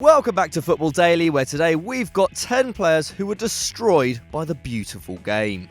Welcome back to Football Daily, where today we've got 10 players who were destroyed by the beautiful game.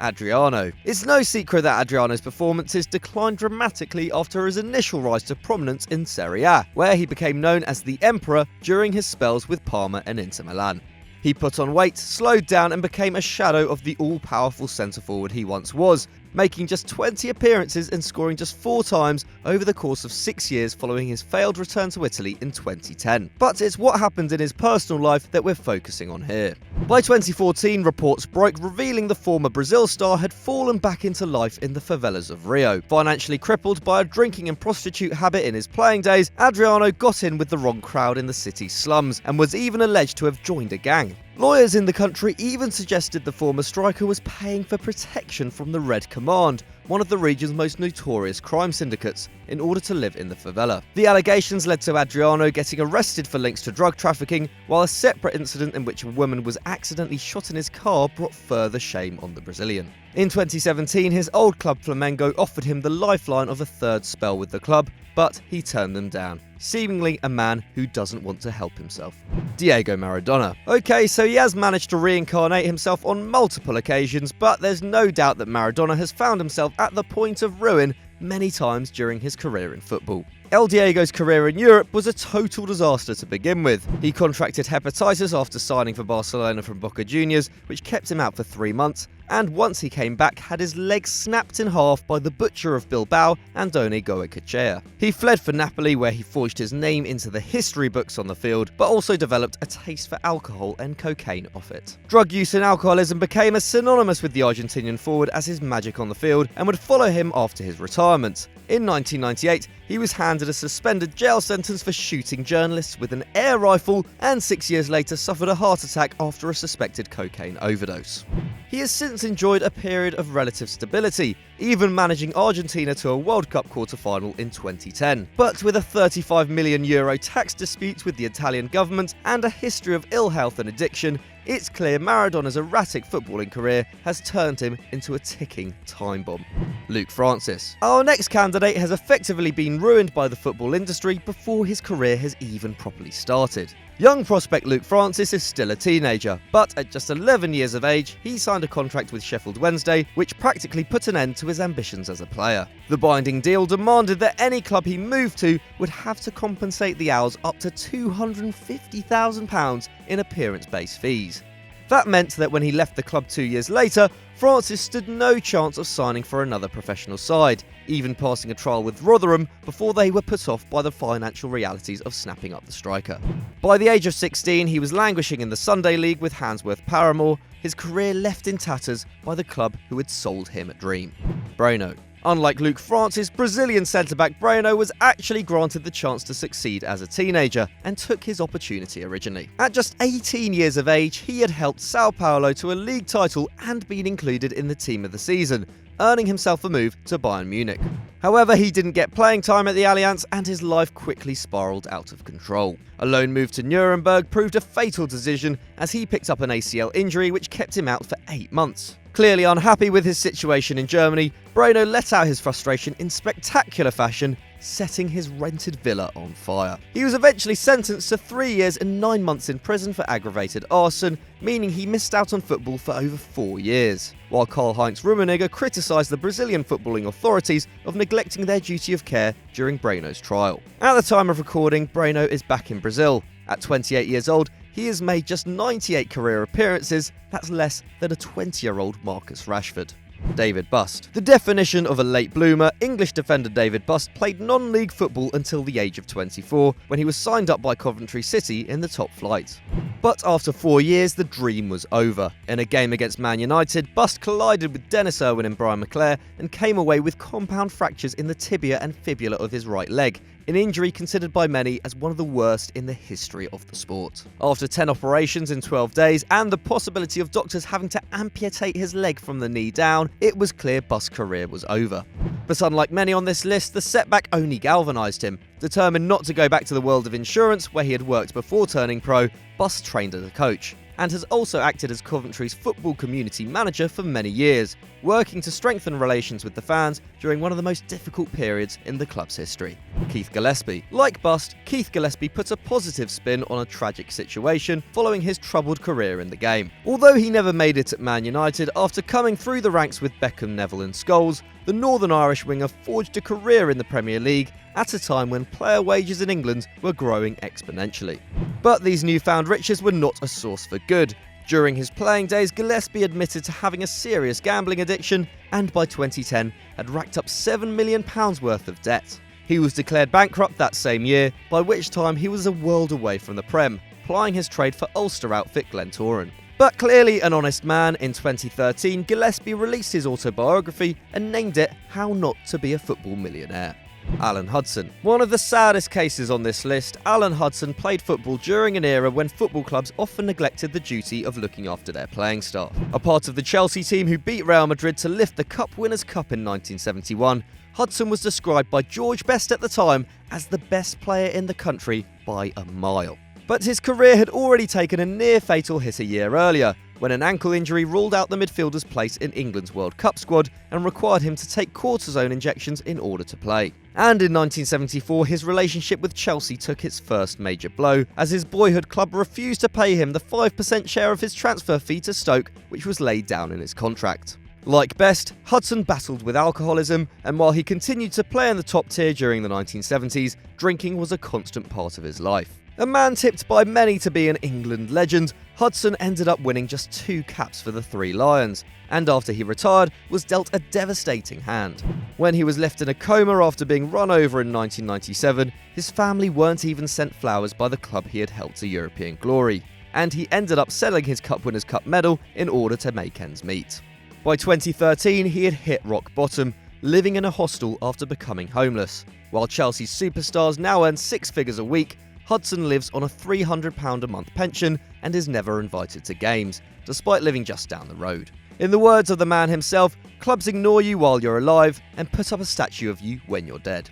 Adriano. It's no secret that Adriano's performances declined dramatically after his initial rise to prominence in Serie A, where he became known as the Emperor during his spells with Parma and Inter Milan. He put on weight, slowed down and became a shadow of the all-powerful centre-forward he once was, making just 20 appearances and scoring just 4 times over the course of 6 years following his failed return to Italy in 2010. But it's what happened in his personal life that we're focusing on here. By 2014, reports broke revealing the former Brazil star had fallen back into life in the favelas of Rio. Financially crippled by a drinking and prostitute habit in his playing days, Adriano got in with the wrong crowd in the city's slums and was even alleged to have joined a gang. Lawyers in the country even suggested the former striker was paying for protection from the Red Command, one of the region's most notorious crime syndicates, in order to live in the favela. The allegations led to Adriano getting arrested for links to drug trafficking, while a separate incident in which a woman was accidentally shot in his car brought further shame on the Brazilian. In 2017, his old club Flamengo offered him the lifeline of a third spell with the club, but he turned them down, seemingly a man who doesn't want to help himself. Diego Maradona. Okay, so he has managed to reincarnate himself on multiple occasions, but there's no doubt that Maradona has found himself at the point of ruin many times during his career in football. El Diego's career in Europe was a total disaster to begin with. He contracted hepatitis after signing for Barcelona from Boca Juniors, which kept him out for 3 months, and once he came back had his leg snapped in half by the butcher of Bilbao, Andoni Goicoechea. He fled for Napoli, where he forged his name into the history books on the field, but also developed a taste for alcohol and cocaine off it. Drug use and alcoholism became as synonymous with the Argentinian forward as his magic on the field and would follow him after his retirement. In 1998, he was handed a suspended jail sentence for shooting journalists with an air rifle, and 6 years later suffered a heart attack after a suspected cocaine overdose. He has since enjoyed a period of relative stability, even managing Argentina to a World Cup quarter-final in 2010. But with a €35 million tax dispute with the Italian government and a history of ill health and addiction, it's clear Maradona's erratic footballing career has turned him into a ticking time bomb. Luke Francis. Our next candidate has effectively been ruined by the football industry before his career has even properly started. Young prospect Luke Francis is still a teenager, but at just 11 years of age, he signed a contract with Sheffield Wednesday, which practically put an end to his ambitions as a player. The binding deal demanded that any club he moved to would have to compensate the Owls up to £250,000 in appearance-based fees. That meant that when he left the club 2 years later, Francis stood no chance of signing for another professional side, even passing a trial with Rotherham before they were put off by the financial realities of snapping up the striker. By the age of 16, he was languishing in the Sunday League with Handsworth Paramore, his career left in tatters by the club who had sold him a dream. Breno. Unlike Luke Francis, Brazilian centre-back Breno was actually granted the chance to succeed as a teenager and took his opportunity originally. At just 18 years of age, he had helped Sao Paulo to a league title and been included in the team of the season, earning himself a move to Bayern Munich. However, he didn't get playing time at the Allianz and his life quickly spiralled out of control. A loan move to Nuremberg proved a fatal decision as he picked up an ACL injury which kept him out for 8 months. Clearly unhappy with his situation in Germany, Breno let out his frustration in spectacular fashion, setting his rented villa on fire. He was eventually sentenced to 3 years and 9 months in prison for aggravated arson, meaning he missed out on football for over 4 years. While Karl-Heinz Rummenigge criticised the Brazilian footballing authorities of neglecting their duty of care during Breno's trial. At the time of recording, Breno is back in Brazil. At 28 years old, he has made just 98 career appearances, that's less than a 20-year-old Marcus Rashford. David Busst. The definition of a late bloomer, English defender David Busst played non-league football until the age of 24, when he was signed up by Coventry City in the top flight. But after 4 years, the dream was over. In a game against Man United, Busst collided with Dennis Irwin and Brian McClare and came away with compound fractures in the tibia and fibula of his right leg, an injury considered by many as one of the worst in the history of the sport. After 10 operations in 12 days and the possibility of doctors having to amputate his leg from the knee down, it was clear Bust's career was over. But unlike many on this list, the setback only galvanised him. Determined not to go back to the world of insurance, where he had worked before turning pro, Busst trained as a coach. and has also acted as Coventry's football community manager for many years, working to strengthen relations with the fans during one of the most difficult periods in the club's history. Kieth Gillespie. Like Busst, Kieth Gillespie put a positive spin on a tragic situation following his troubled career in the game. Although he never made it at Man United after coming through the ranks with Beckham, Neville and Scholes, the Northern Irish winger forged a career in the Premier League at a time when player wages in England were growing exponentially. But these newfound riches were not a source for good. During his playing days, Gillespie admitted to having a serious gambling addiction and by 2010 had racked up £7 million worth of debt. He was declared bankrupt that same year, by which time he was a world away from the Prem, plying his trade for Ulster outfit Glentoran. But clearly an honest man, in 2013 Gillespie released his autobiography and named it How Not to Be a Football Millionaire. Alan Hudson. One of the saddest cases on this list, Alan Hudson played football during an era when football clubs often neglected the duty of looking after their playing staff. A part of the Chelsea team who beat Real Madrid to lift the Cup Winners' Cup in 1971, Hudson was described by George Best at the time as the best player in the country by a mile. But his career had already taken a near-fatal hit a year earlier, when an ankle injury ruled out the midfielder's place in England's World Cup squad and required him to take cortisone injections in order to play. And in 1974, his relationship with Chelsea took its first major blow, as his boyhood club refused to pay him the 5% share of his transfer fee to Stoke, which was laid down in his contract. Like Best, Hudson battled with alcoholism, and while he continued to play in the top tier during the 1970s, drinking was a constant part of his life. A man tipped by many to be an England legend, Hudson ended up winning just 2 caps for the Three Lions, and after he retired, was dealt a devastating hand. When he was left in a coma after being run over in 1997, his family weren't even sent flowers by the club he had held to European glory, and he ended up selling his Cup Winners' Cup medal in order to make ends meet. By 2013, he had hit rock bottom, living in a hostel after becoming homeless. While Chelsea's superstars now earn 6 figures a week, Hudson lives on a £300 a month pension and is never invited to games, despite living just down the road. In the words of the man himself, clubs ignore you while you're alive and put up a statue of you when you're dead.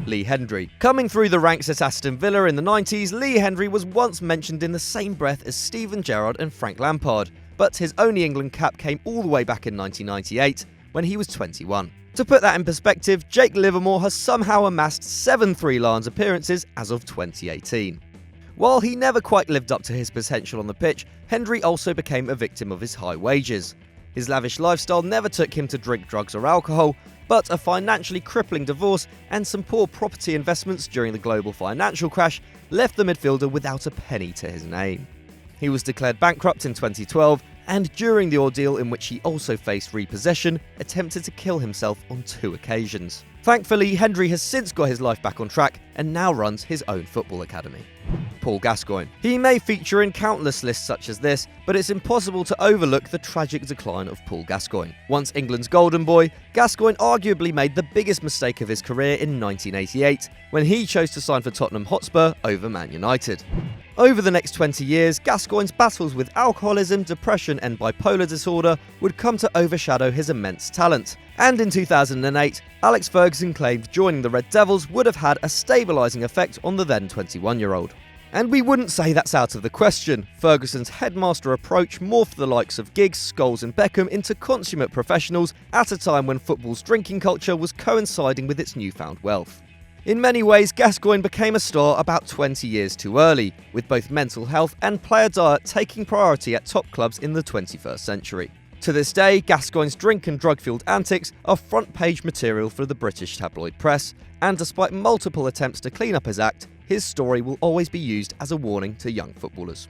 Lee Hendrie. Coming through the ranks at Aston Villa in the 90s, Lee Hendrie was once mentioned in the same breath as Steven Gerrard and Frank Lampard, but his only England cap came all the way back in 1998, when he was 21. To put that in perspective, Jake Livermore has somehow amassed 7 Three Lions appearances as of 2018. While he never quite lived up to his potential on the pitch, Hendrie also became a victim of his high wages. His lavish lifestyle never took him to drink, drugs or alcohol, but a financially crippling divorce and some poor property investments during the global financial crash left the midfielder without a penny to his name. He was declared bankrupt in 2012, and during the ordeal in which he also faced repossession, attempted to kill himself on 2 occasions. Thankfully, Hendrie has since got his life back on track and now runs his own football academy. Paul Gascoigne. He may feature in countless lists such as this, but it's impossible to overlook the tragic decline of Paul Gascoigne. Once England's golden boy, Gascoigne arguably made the biggest mistake of his career in 1988, when he chose to sign for Tottenham Hotspur over Man United. Over the next 20 years, Gascoigne's battles with alcoholism, depression and bipolar disorder would come to overshadow his immense talent. And in 2008, Alex Ferguson claimed joining the Red Devils would have had a stabilising effect on the then 21-year-old. And we wouldn't say that's out of the question. Ferguson's headmaster approach morphed the likes of Giggs, Scholes and Beckham into consummate professionals at a time when football's drinking culture was coinciding with its newfound wealth. In many ways, Gascoigne became a star about 20 years too early, with both mental health and player diet taking priority at top clubs in the 21st century. To this day, Gascoigne's drink and drug-fueled antics are front-page material for the British tabloid press, and despite multiple attempts to clean up his act, his story will always be used as a warning to young footballers.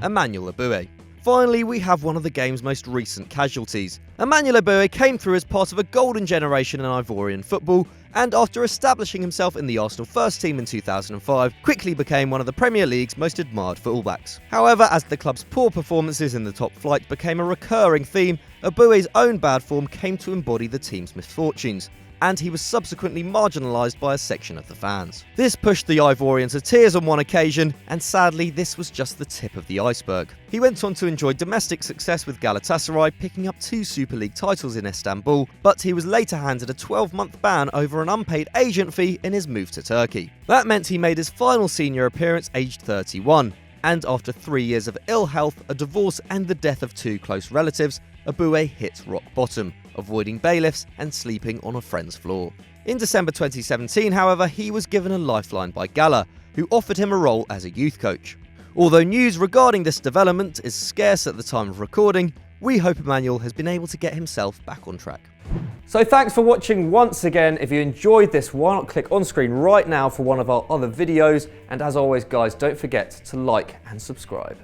Emmanuel Eboue. Finally, we have one of the game's most recent casualties. Emmanuel Eboue came through as part of a golden generation in Ivorian football, and after establishing himself in the Arsenal first team in 2005, quickly became one of the Premier League's most admired fullbacks. However, as the club's poor performances in the top flight became a recurring theme, Eboue's own bad form came to embody the team's misfortunes, and he was subsequently marginalised by a section of the fans. This pushed the Ivorian to tears on one occasion, and sadly this was just the tip of the iceberg. He went on to enjoy domestic success with Galatasaray, picking up 2 Super League titles in Istanbul, but he was later handed a 12-month ban over an unpaid agent fee in his move to Turkey. That meant he made his final senior appearance aged 31, and after 3 years of ill health, a divorce and the death of 2 close relatives, Eboue hit rock bottom, avoiding bailiffs and sleeping on a friend's floor. In December 2017, however, he was given a lifeline by Gala, who offered him a role as a youth coach. Although news regarding this development is scarce at the time of recording, we hope Emmanuel has been able to get himself back on track. So thanks for watching once again. If you enjoyed this, why not click on screen right now for one of our other videos, and as always guys, don't forget to like and subscribe.